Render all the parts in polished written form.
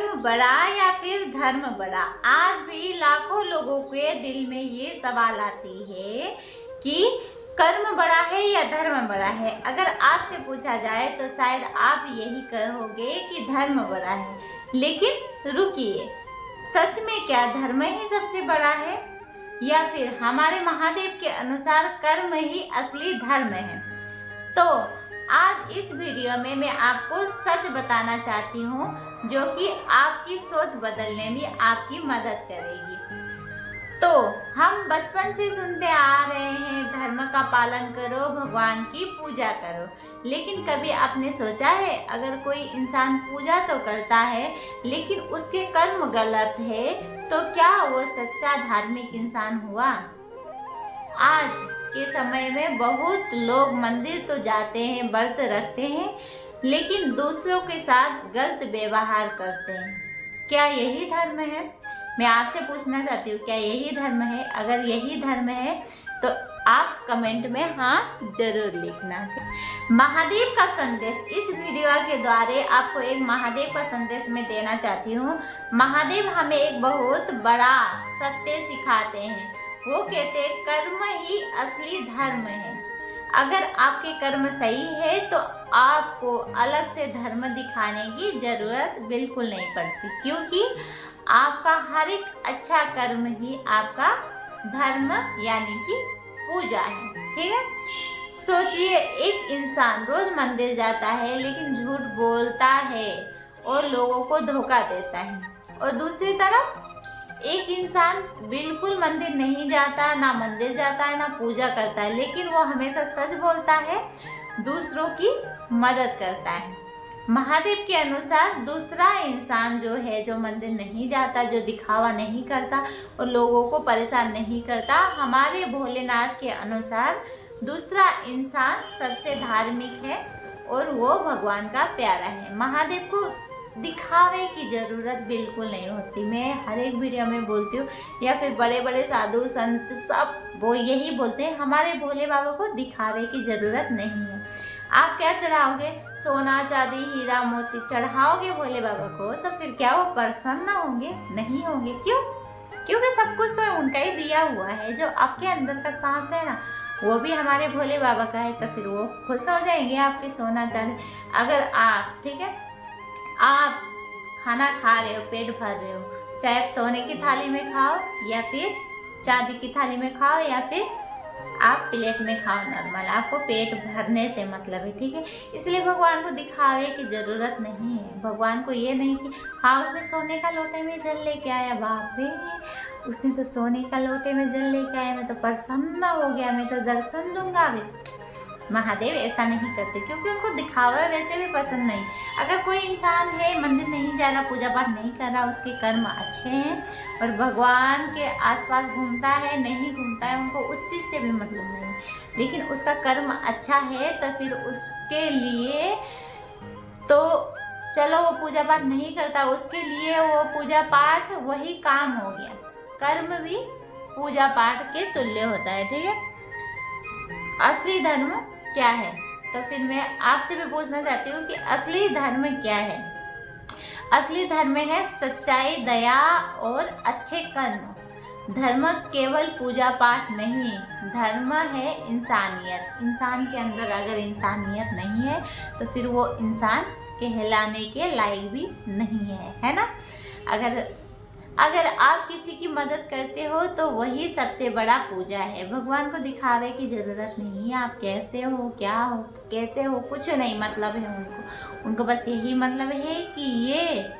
कर्म बड़ा या फिर धर्म बड़ा? आज भी लाखों लोगों के दिल में ये सवाल आती है कि कर्म बड़ा है या धर्म बड़ा है। अगर आपसे पूछा जाए तो शायद आप यही कहोगे कि धर्म बड़ा है। लेकिन रुकिए, सच में क्या धर्म ही सबसे बड़ा है या फिर हमारे महादेव के अनुसार कर्म ही असली धर्म है? तो आज इस वीडियो में मैं आपको सच बताना चाहती हूँ जो कि आपकी सोच बदलने में आपकी मदद करेगी। तो हम बचपन से सुनते आ रहे हैं, धर्म का पालन करो, भगवान की पूजा करो। लेकिन कभी आपने सोचा है, अगर कोई इंसान पूजा तो करता है लेकिन उसके कर्म गलत है तो क्या वो सच्चा धार्मिक इंसान हुआ? आज के समय में बहुत लोग मंदिर तो जाते हैं, व्रत रखते हैं, लेकिन दूसरों के साथ गलत व्यवहार करते हैं। क्या यही धर्म है? मैं आपसे पूछना चाहती हूँ, क्या यही धर्म है? अगर यही धर्म है तो आप कमेंट में हाँ जरूर लिखना। महादेव का संदेश, इस वीडियो के द्वारा आपको एक महादेव का संदेश मैं देना चाहती हूँ। महादेव हमें एक बहुत बड़ा सत्य सिखाते हैं। वो कहते हैं कर्म ही असली धर्म है। अगर आपके कर्म सही है तो आपको अलग से धर्म दिखाने की जरूरत बिल्कुल नहीं पड़ती, क्योंकि आपका हर एक अच्छा कर्म ही आपका धर्म यानी कि पूजा है। ठीक है, सोचिए, एक इंसान रोज मंदिर जाता है लेकिन झूठ बोलता है और लोगों को धोखा देता है, और दूसरी तरफ एक इंसान बिल्कुल मंदिर नहीं जाता, ना मंदिर जाता है, ना पूजा करता है, लेकिन वो हमेशा सच बोलता है, दूसरों की मदद करता है। महादेव के अनुसार दूसरा इंसान जो है, जो मंदिर नहीं जाता, जो दिखावा नहीं करता और लोगों को परेशान नहीं करता, हमारे भोलेनाथ के अनुसार दूसरा इंसान सबसे धार्मिक है और वो भगवान का प्यारा है। महादेव को दिखावे की ज़रूरत बिल्कुल नहीं होती। मैं हर एक वीडियो में बोलती हूँ, या फिर बड़े बड़े साधु संत सब वो यही बोलते हैं, हमारे भोले बाबा को दिखावे की ज़रूरत नहीं है। आप क्या चढ़ाओगे? सोना चांदी हीरा मोती चढ़ाओगे भोले बाबा को, तो फिर क्या वो प्रसन्न होंगे? नहीं होंगे। क्यों? क्योंकि सब कुछ तो उनका ही दिया हुआ है। जो आपके अंदर का सांस है ना, वो भी हमारे भोले बाबा का है, तो फिर वो खुश हो जाएंगे आपके सोना चांदी। अगर आप, ठीक है, आप खाना खा रहे हो, पेट भर रहे हो, चाहे आप सोने की थाली में खाओ या फिर चांदी की थाली में खाओ या फिर आप प्लेट में खाओ नॉर्मल, आपको पेट भरने से मतलब है। ठीक है, इसलिए भगवान को दिखावे की ज़रूरत नहीं है। भगवान को ये नहीं कि हाँ उसने सोने का लोटे में जल लेके आया, बाप रे उसने तो सोने का लोटे में जल लेके आया, मैं तो प्रसन्न हो गया, मैं तो दर्शन दूंगा अब इसको। महादेव ऐसा नहीं करते, क्योंकि उनको दिखावा वैसे भी पसंद नहीं। अगर कोई इंसान है मंदिर नहीं जा रहा, पूजा पाठ नहीं कर रहा, उसके कर्म अच्छे हैं और भगवान के आसपास घूमता है, नहीं घूमता है, उनको उस चीज़ से भी मतलब नहीं, लेकिन उसका कर्म अच्छा है तो फिर उसके लिए तो चलो वो पूजा पाठ नहीं करता, उसके लिए वो पूजा पाठ वही काम हो गया। कर्म भी पूजा पाठ के तुल्य होता है। ठीक है, असली धर्म क्या है? तो फिर मैं आपसे भी पूछना चाहती हूँ कि असली धर्म क्या है? असली धर्म है सच्चाई, दया और अच्छे कर्म। धर्म केवल पूजा पाठ नहीं, धर्म है इंसानियत। इंसान के अंदर अगर इंसानियत नहीं है तो फिर वो इंसान कहलाने के लायक भी नहीं है ना? अगर आप किसी की मदद करते हो तो वही सबसे बड़ा पूजा है। भगवान को दिखावे की ज़रूरत नहीं है, आप कैसे हो, क्या हो, कैसे हो, कुछ नहीं मतलब है उनको बस यही मतलब है कि ये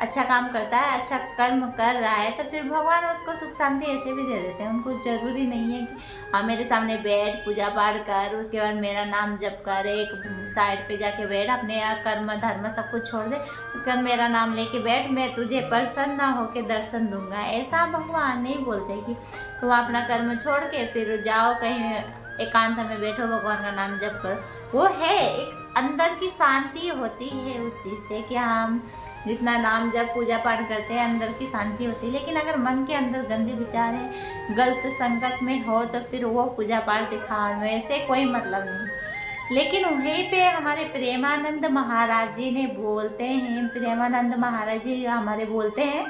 अच्छा काम करता है, अच्छा कर्म कर रहा है, तो फिर भगवान उसको सुख शांति ऐसे भी दे देते हैं। उनको ज़रूरी नहीं है कि हाँ मेरे सामने बैठ, पूजा पाठ कर, उसके बाद मेरा नाम जप कर, एक साइड पे जाके बैठ, अपने कर्म धर्म सब कुछ छोड़ दे, उसके बाद मेरा नाम लेके बैठ, मैं तुझे प्रसन्न होके दर्शन दूंगा। ऐसा भगवान नहीं बोलते कि तुम अपना कर्म छोड़ के फिर जाओ कहीं एकांत में बैठो, भगवान का नाम जप करो। वो है एक अंदर की शांति होती है उस चीज़ से कि हम जितना नाम जब पूजा पाठ करते हैं अंदर की शांति होती है। लेकिन अगर मन के अंदर गंदे विचार है, गलत संगत में हो, तो फिर वो पूजा पाठ दिखाने से कोई मतलब नहीं। लेकिन वहीं पे हमारे प्रेमानंद महाराज जी ने बोलते हैं, प्रेमानंद महाराज जी हमारे बोलते हैं,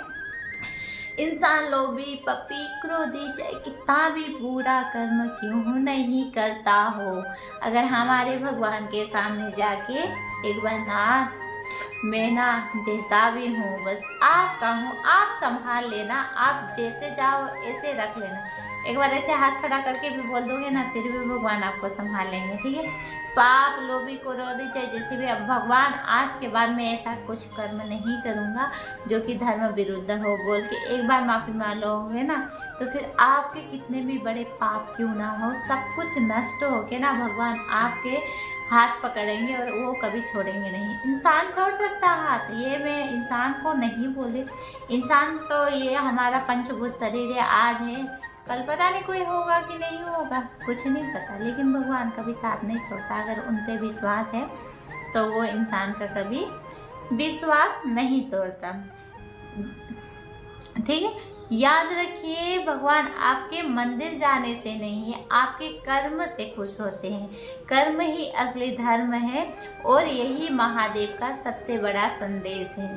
इंसान लोभी, पपी, क्रोधी, चाहे कितना भी बुरा कर्म क्यों नहीं करता हो, अगर हमारे भगवान के सामने जाके एक बार नाथ मैं ना जैसा भी हूँ, बस आपका हूँ, आप संभाल लेना, आप जैसे चाहो ऐसे रख लेना, एक बार ऐसे हाथ खड़ा करके भी बोल दोगे ना, फिर भी भगवान आपको संभाल लेंगे। ठीक है, पाप, लोभी, क्रोधी, चाहे जैसे भी, अब भगवान आज के बाद मैं ऐसा कुछ कर्म नहीं करूँगा जो कि धर्म विरुद्ध हो बोल के एक बार माफ़ी मांग लोगे ना, तो फिर आपके कितने भी बड़े पाप क्यों ना हो, सब कुछ नष्ट हो के ना भगवान आपके हाथ पकड़ेंगे और वो कभी छोड़ेंगे नहीं। इंसान छोड़ सकता है हाथ, ये मैं इंसान को नहीं बोले, इंसान तो ये हमारा पंचभूत शरीर है, आज है, कल पता नहीं कोई होगा कि नहीं होगा, कुछ नहीं पता, लेकिन भगवान कभी साथ नहीं छोड़ता। अगर उन पे विश्वास है तो वो इंसान का कभी विश्वास नहीं तोड़ता। ठीक है, याद रखिए भगवान आपके मंदिर जाने से नहीं है, आपके कर्म से खुश होते हैं। कर्म ही असली धर्म है और यही महादेव का सबसे बड़ा संदेश है,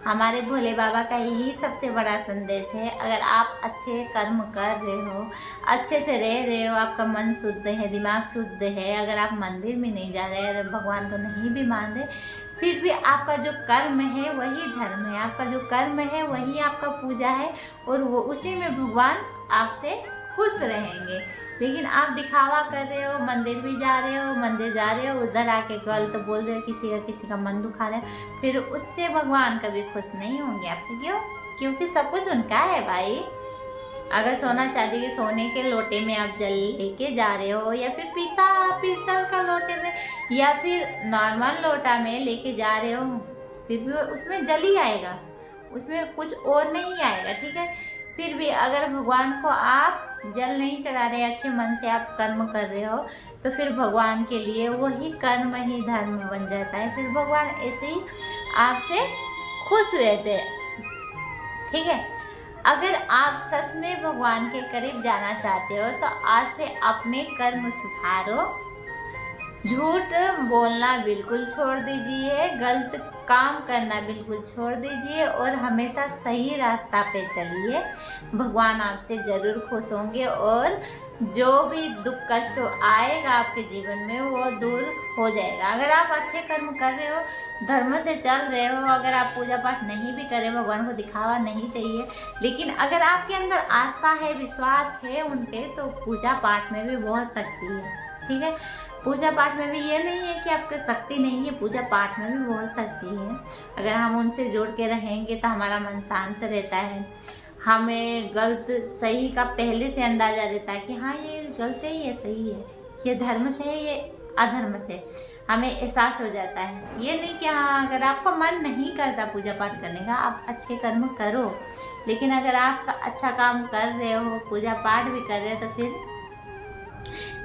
हमारे भोले बाबा का यही सबसे बड़ा संदेश है। अगर आप अच्छे कर्म कर रहे हो, अच्छे से रह रहे हो, आपका मन शुद्ध है, दिमाग शुद्ध है, अगर आप मंदिर में नहीं जा रहे, अगर भगवान को नहीं भी मान रहे, फिर भी आपका जो कर्म है वही धर्म है, आपका जो कर्म है वही आपका पूजा है और वो उसी में भगवान आपसे खुश रहेंगे। लेकिन आप दिखावा कर रहे हो, मंदिर भी जा रहे हो, मंदिर जा रहे हो, उधर आके गलत तो बोल रहे हो, किसी का मन दुखा रहे हो, फिर उससे भगवान कभी खुश नहीं होंगे आपसे। क्यों? क्योंकि सब कुछ उनका है भाई। अगर सोना चांदी के सोने के लोटे में आप जल लेके जा रहे हो, या फिर पीतल का लोटे में, या फिर नॉर्मल लोटा में लेके जा रहे हो, फिर भी उसमें जल ही आएगा, उसमें कुछ और नहीं आएगा। ठीक है, फिर भी अगर भगवान को आप जल नहीं चढ़ा रहे, अच्छे मन से आप कर्म कर रहे हो, तो फिर भगवान के लिए वही कर्म ही धर्म बन जाता है, फिर भगवान ऐसे ही आपसे खुश रहते हैं। ठीक है, अगर आप सच में भगवान के करीब जाना चाहते हो तो आज से अपने कर्म सुधारो, झूठ बोलना बिल्कुल छोड़ दीजिए, गलत काम करना बिल्कुल छोड़ दीजिए और हमेशा सही रास्ता पे चलिए। भगवान आपसे ज़रूर खुश होंगे और जो भी दुख कष्ट आएगा आपके जीवन में वो दूर हो जाएगा। अगर आप अच्छे कर्म कर रहे हो, धर्म से चल रहे हो, अगर आप पूजा पाठ नहीं भी करें, भगवान को दिखावा नहीं चाहिए, लेकिन अगर आपके अंदर आस्था है, विश्वास है उन पे, तो पूजा पाठ में भी बहुत शक्ति है। ठीक है, पूजा पाठ में भी ये नहीं है कि आपके शक्ति नहीं है, पूजा पाठ में भी बहुत शक्ति है। अगर हम उनसे जोड़ के रहेंगे तो हमारा मन शांत रहता है, हमें गलत सही का पहले से अंदाज़ा रहता है कि हाँ ये गलत है, ये सही है, ये धर्म से है, ये अधर्म से, हमें एहसास हो जाता है। ये नहीं कि हाँ अगर आपका मन नहीं करता पूजा पाठ करने का, आप अच्छे कर्म करो, लेकिन अगर आप अच्छा काम कर रहे हो, पूजा पाठ भी कर रहे हो, तो फिर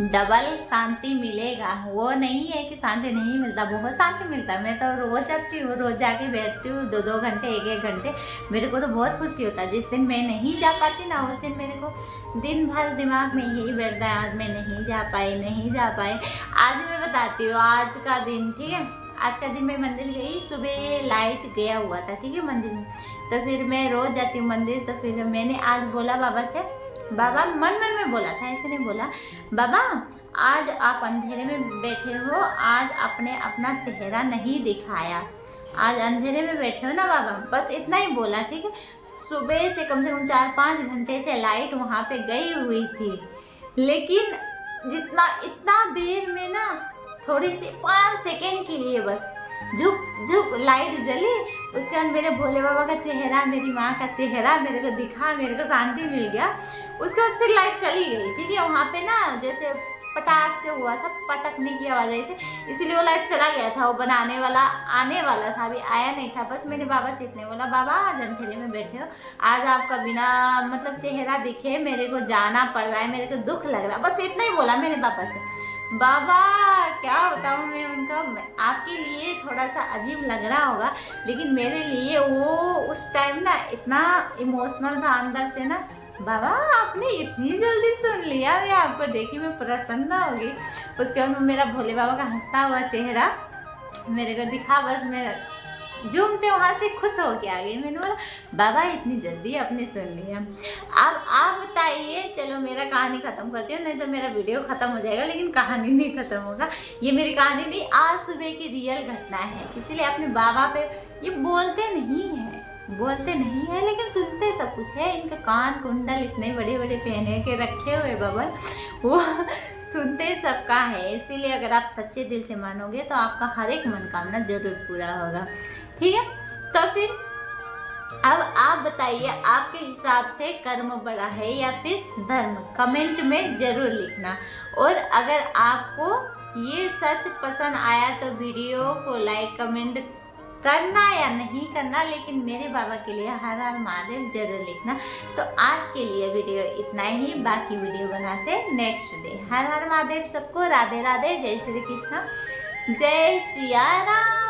डबल शांति मिलेगा। वो नहीं है कि शांति नहीं मिलता, बहुत शांति मिलता है। मैं तो रोज़ जाती हूँ, रोज़ जाके बैठती हूँ 2-2 घंटे, 1-1 घंटे, मेरे को तो बहुत खुशी होता है। जिस दिन मैं नहीं जा पाती ना, उस दिन मेरे को दिन भर दिमाग में यही बैठता है, आज मैं नहीं जा पाई। आज मैं बताती हूँ आज का दिन। ठीक है, आज का दिन मैं मंदिर गई, सुबह लाइट गया हुआ था, ठीक है, मंदिर में। तो फिर मैं रोज़ जाती हूँ मंदिर, तो फिर मैंने आज बोला बाबा से, बाबा मन में बोला था, ऐसे नहीं बोला, बाबा आज आप अंधेरे में बैठे हो, आज आपने अपना चेहरा नहीं दिखाया, आज अंधेरे में बैठे हो ना बाबा, बस इतना ही बोला। ठीक है, सुबह से कम 4-5 घंटे से लाइट वहाँ पे गई हुई थी, लेकिन इतना देर में ना, थोड़ी सी 5 सेकेंड के लिए बस झुक लाइट जली, उसके बाद मेरे भोले बाबा का चेहरा, मेरी माँ का चेहरा मेरे को दिखा, मेरे को शांति मिल गया। उसके बाद फिर लाइट चली गई। ठीक है, वहाँ पे ना जैसे पटाख से हुआ था, पटकने की आवाज़ आई थी, इसीलिए वो लाइट चला गया था। वो बनाने वाला आने वाला था, अभी आया नहीं था। बस मेरे बाबा से इतने बोला, बाबा आज अंधेरे में बैठे हो, आज आपका बिना मतलब चेहरा दिखे मेरे को जाना पड़ रहा है, मेरे को दुख लग रहा है, बस इतना ही बोला मेरे बाबा से। बाबा क्या बताऊँ मैं उनका, आपके लिए थोड़ा सा अजीब लग रहा होगा, लेकिन मेरे लिए वो उस टाइम ना इतना इमोशनल था अंदर से ना, बाबा आपने इतनी जल्दी सुन लिया, मैं आपको देखी मैं प्रसन्न हो गई। उसके बाद मेरा भोले बाबा का हंसता हुआ चेहरा मेरे को दिखा, बस मैं झूमते वहाँ से खुश हो के आ गई। मैंने बोला बाबा इतनी जल्दी आपने सुन लिया। अब आप बताइए, चलो मेरा कहानी ख़त्म करती हूँ, नहीं तो मेरा वीडियो ख़त्म हो जाएगा, लेकिन कहानी नहीं ख़त्म होगा। ये मेरी कहानी नहीं, आज सुबह की रियल घटना है, इसीलिए अपने बाबा पे ये बोलते नहीं है लेकिन सुनते सब कुछ है। इनके कान कुंडल इतने बड़े बड़े पहने के रखे हुए बबल, वो सुनते सबका है। इसीलिए अगर आप सच्चे दिल से मानोगे तो आपका हर एक मनोकामना जरूर पूरा होगा, ठीक है। तो फिर अब आप बताइए, आपके हिसाब से कर्म बड़ा है या फिर धर्म, कमेंट में जरूर लिखना। और अगर आपको ये सच पसंद आया तो वीडियो को लाइक कमेंट करना या नहीं करना, लेकिन मेरे बाबा के लिए हर हर महादेव जरूर लिखना। तो आज के लिए वीडियो इतना ही, बाकी वीडियो बनाते नेक्स्ट डे। हर हर महादेव सबको, राधे राधे, जय श्री कृष्ण, जय सिया राम।